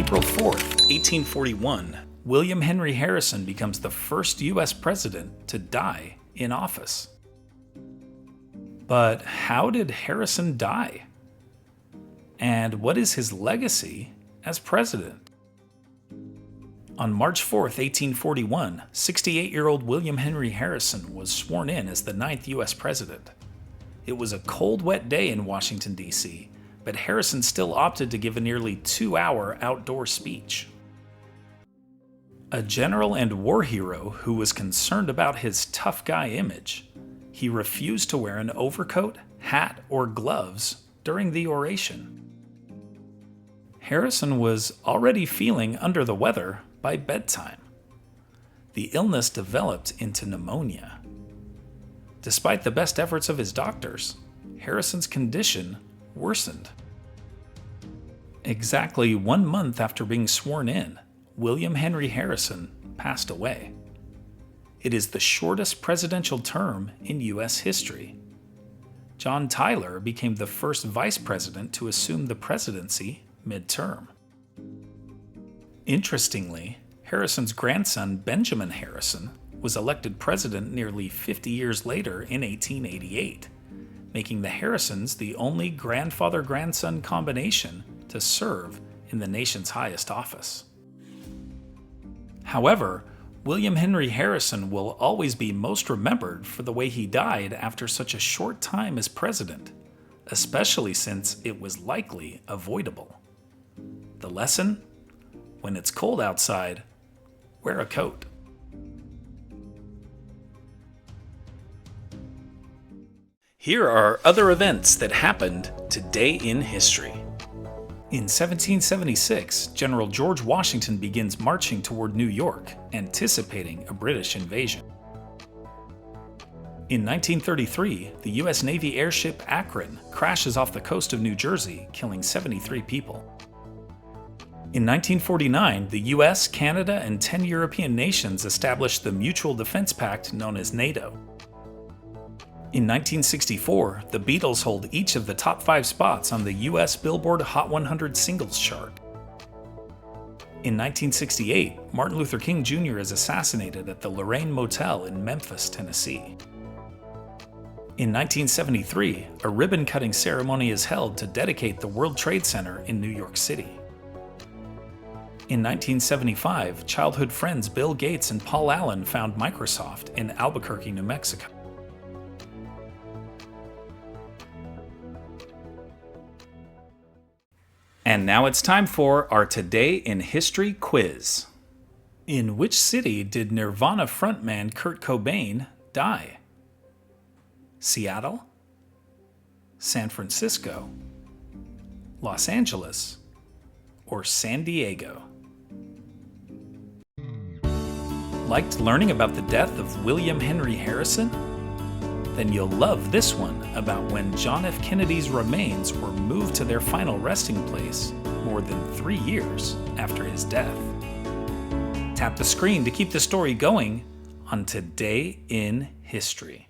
April 4th, 1841, William Henry Harrison becomes the first U.S. president to die in office. But how did Harrison die? And what is his legacy as president? On March 4th, 1841, 68-year-old William Henry Harrison was sworn in as the 9th U.S. president. It was a cold, wet day in Washington, D.C., but Harrison still opted to give a nearly 2-hour outdoor speech. A general and war hero who was concerned about his tough guy image, he refused to wear an overcoat, hat, or gloves during the oration. Harrison was already feeling under the weather by bedtime. The illness developed into pneumonia. Despite the best efforts of his doctors, Harrison's condition worsened. Exactly 1 month after being sworn in, William Henry Harrison passed away. It is the shortest presidential term in U.S. history. John Tyler became the first vice president to assume the presidency mid-term. Interestingly, Harrison's grandson Benjamin Harrison was elected president nearly 50 years later in 1888, making the Harrisons the only grandfather-grandson combination to serve in the nation's highest office. However, William Henry Harrison will always be most remembered for the way he died after such a short time as president, especially since it was likely avoidable. The lesson? When it's cold outside, wear a coat. Here are other events that happened today in history. In 1776, General George Washington begins marching toward New York, anticipating a British invasion. In 1933, the U.S. Navy airship Akron crashes off the coast of New Jersey, killing 73 people. In 1949, the US, Canada, and 10 European nations established the Mutual Defense Pact known as NATO. In 1964, the Beatles hold each of the top 5 spots on the US Billboard Hot 100 singles chart. In 1968, Martin Luther King Jr. is assassinated at the Lorraine Motel in Memphis, Tennessee. In 1973, a ribbon-cutting ceremony is held to dedicate the World Trade Center in New York City. In 1975, childhood friends Bill Gates and Paul Allen found Microsoft in Albuquerque, New Mexico. And now it's time for our Today in History quiz. In which city did Nirvana frontman Kurt Cobain die? Seattle? San Francisco? Los Angeles? Or San Diego? Liked learning about the death of William Henry Harrison? Then you'll love this one about when John F. Kennedy's remains were moved to their final resting place more than 3 years after his death. Tap the screen to keep the story going on Today in History.